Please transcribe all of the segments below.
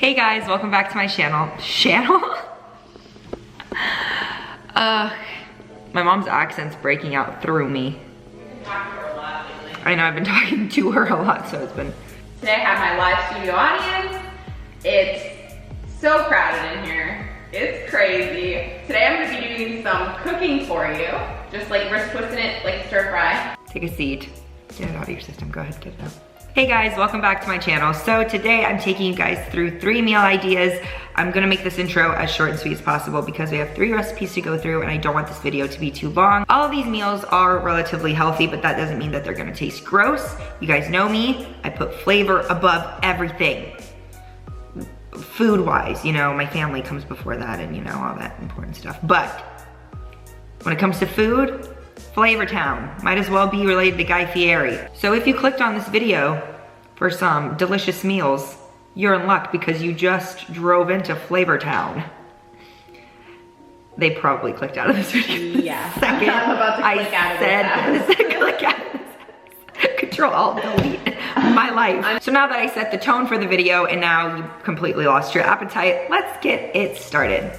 Hey guys, welcome back to my channel. My mom's accent's breaking out through me. I know, I've been talking to her a lot, so it's been... Today I have my live studio audience. It's so crowded in here. It's crazy. Today I'm gonna be doing some cooking for you. Just like wrist twisting it like stir fry. Take a seat. Get it out of your system, go ahead, get it out. Hey guys, welcome back to my channel. So today I'm taking you guys through 3 meal ideas. I'm gonna make this intro as short and sweet as possible because we have 3 recipes to go through and I don't want this video to be too long. All of these meals are relatively healthy, but that doesn't mean that they're gonna taste gross. You guys know me, I put flavor above everything. Food-wise, you know, my family comes before that and you know, all that important stuff. But when it comes to food, Flavortown might as well be related to Guy Fieri. So if you clicked on this video for some delicious meals, you're in luck because you just drove into Flavortown. They probably clicked out of this video. Yeah. Second, I'm about to click out of this. click out of this. Control Alt Delete my life. So now that I set the tone for the video and now you completely lost your appetite, let's get it started.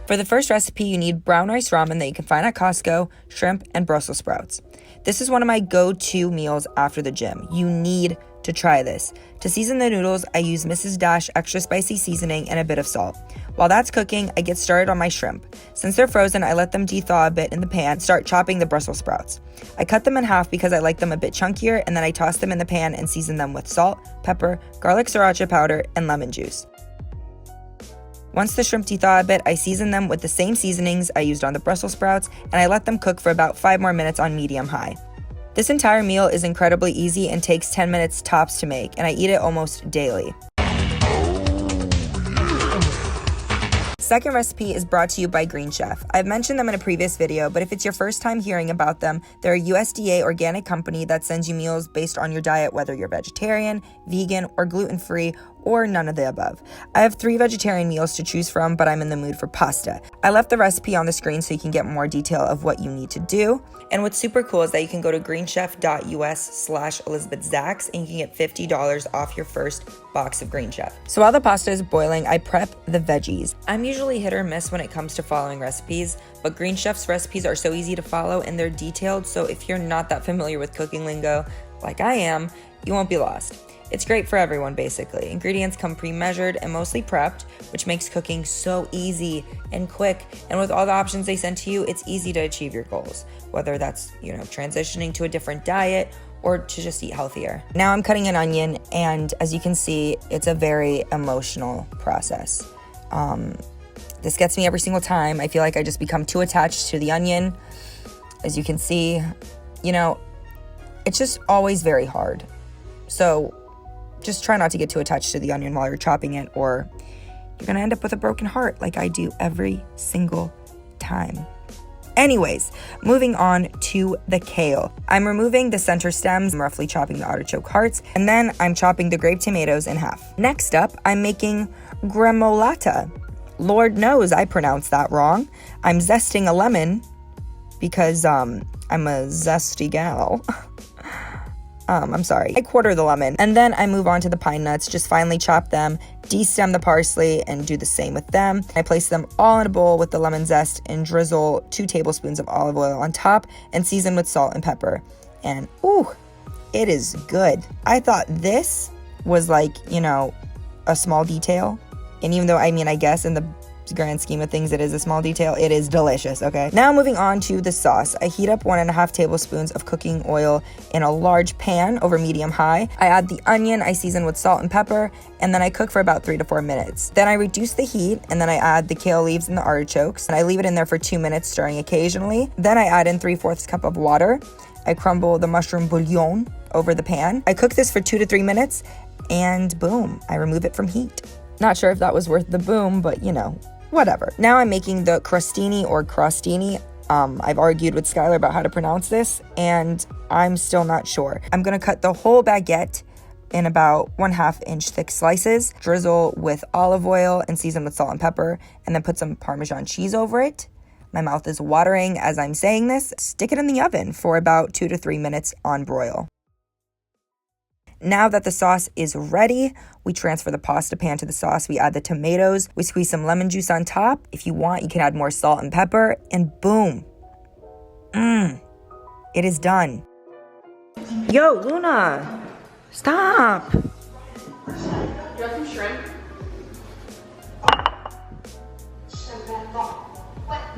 For the first recipe, you need brown rice ramen that you can find at Costco, shrimp, and Brussels sprouts. This is one of my go-to meals after the gym. You need to try this. To season the noodles, I use Mrs. Dash extra spicy seasoning and a bit of salt. While that's cooking, I get started on my shrimp. Since they're frozen, I let them de-thaw a bit in the pan, start chopping the Brussels sprouts. I cut them in half because I like them a bit chunkier, and then I toss them in the pan and season them with salt, pepper, garlic sriracha powder, and lemon juice. Once the shrimp de-thaw a bit, I season them with the same seasonings I used on the Brussels sprouts, and I let them cook for about 5 more minutes on medium-high. This entire meal is incredibly easy and takes 10 minutes tops to make, and I eat it almost daily. Second recipe is brought to you by Green Chef. I've mentioned them in a previous video, but if it's your first time hearing about them, they're a USDA organic company that sends you meals based on your diet, whether you're vegetarian, vegan, or gluten-free, or none of the above. I have 3 vegetarian meals to choose from, but I'm in the mood for pasta. I left the recipe on the screen so you can get more detail of what you need to do. And what's super cool is that you can go to greenchef.us/ElizabethZaks and you can get $50 off your first box of Green Chef. So while the pasta is boiling, I prep the veggies. I'm usually hit or miss when it comes to following recipes, but Green Chef's recipes are so easy to follow and they're detailed, so if you're not that familiar with cooking lingo like I am, you won't be lost. It's great for everyone, basically. Ingredients come pre-measured and mostly prepped, which makes cooking so easy and quick. And with all the options they send to you, it's easy to achieve your goals, whether that's, you know, transitioning to a different diet or to just eat healthier. Now I'm cutting an onion, and as you can see, it's a very emotional process. This gets me every single time. I feel like I just become too attached to the onion. As you can see, you know, it's just always very hard. So just try not to get too attached to the onion while you're chopping it, or you're gonna end up with a broken heart like I do every single time. Anyways, moving on to the kale. I'm removing the center stems, I'm roughly chopping the artichoke hearts, and then I'm chopping the grape tomatoes in half. Next up, I'm making gremolata. Lord knows I pronounced that wrong. I'm zesting a lemon because I'm a zesty gal. I'm sorry. I quarter the lemon, and then I move on to the pine nuts, just finely chop them, de-stem the parsley, and do the same with them. I place them all in a bowl with the lemon zest and drizzle 2 tablespoons of olive oil on top and season with salt and pepper. And ooh, it is good. I thought this was like, you know, a small detail. And even though, I mean, I guess in the grand scheme of things, it is a small detail, it is delicious, okay? Now moving on to the sauce. I heat up 1.5 tablespoons of cooking oil in a large pan over medium-high. I add the onion, I season with salt and pepper, and then I cook for about 3 to 4 minutes. Then I reduce the heat, and then I add the kale leaves and the artichokes, and I leave it in there for 2 minutes, stirring occasionally. Then I add in 3/4 cup of water. I crumble the mushroom bouillon over the pan. I cook this for 2 to 3 minutes, and boom, I remove it from heat. Not sure if that was worth the boom, but you know, whatever. Now I'm making the crostini or crostini. I've argued with Skylar about how to pronounce this, and I'm still not sure. I'm gonna cut the whole baguette in about 1/2 inch thick slices, drizzle with olive oil and season with salt and pepper, and then put some Parmesan cheese over it. My mouth is watering as I'm saying this. Stick it in the oven for about 2 to 3 minutes on broil. Now that the sauce is ready, we transfer the pasta pan to the sauce. We add the tomatoes. We squeeze some lemon juice on top. If you want, you can add more salt and pepper, and boom. It is done. Yo, Luna, stop. Do you want some shrimp?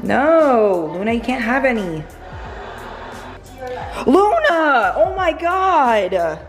No, Luna, you can't have any. Luna, oh my God.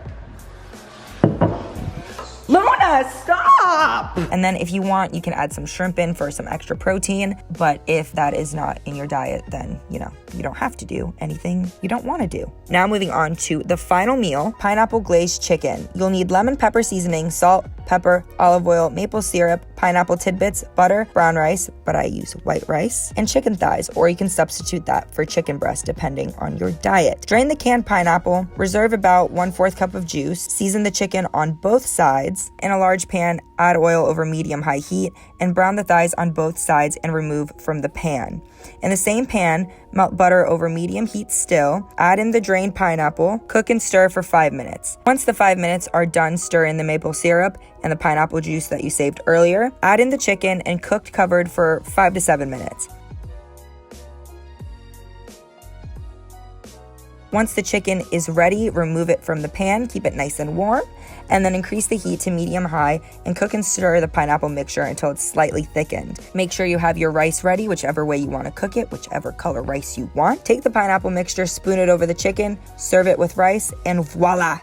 Luna, stop! And then if you want, you can add some shrimp in for some extra protein. But if that is not in your diet, then, you don't have to do anything you don't want to do. Now moving on to the final meal, pineapple glazed chicken. You'll need lemon pepper seasoning, salt, pepper, olive oil, maple syrup, pineapple tidbits, butter, brown rice, but I use white rice, and chicken thighs, or you can substitute that for chicken breast depending on your diet. Drain the canned pineapple, reserve about 1/4 cup of juice, season the chicken on both sides. In a large pan, add oil over medium-high heat, and brown the thighs on both sides and remove from the pan. In the same pan, melt butter over medium heat still, add in the drained pineapple, cook and stir for 5 minutes. Once the 5 minutes are done, stir in the maple syrup and the pineapple juice that you saved earlier, add in the chicken and cook covered for 5 to 7 minutes. Once the chicken is ready, remove it from the pan, keep it nice and warm, and then increase the heat to medium-high and cook and stir the pineapple mixture until it's slightly thickened. Make sure you have your rice ready, whichever way you want to cook it, whichever color rice you want. Take the pineapple mixture, spoon it over the chicken, serve it with rice, and voila,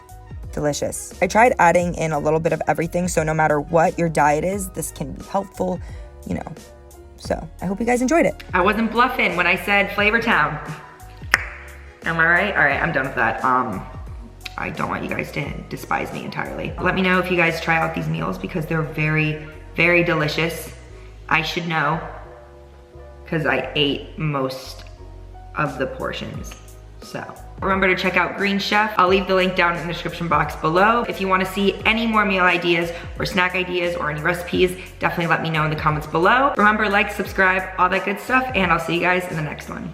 delicious. I tried adding in a little bit of everything, so no matter what your diet is, this can be helpful, So I hope you guys enjoyed it. I wasn't bluffing when I said Flavortown. Am I right? All right, I'm done with that. I don't want you guys to despise me entirely. Let me know if you guys try out these meals because they're very, very delicious. I should know because I ate most of the portions. So remember to check out Green Chef. I'll leave the link down in the description box below. If you want to see any more meal ideas or snack ideas or any recipes, definitely let me know in the comments below. Remember, like, subscribe, all that good stuff, and I'll see you guys in the next one.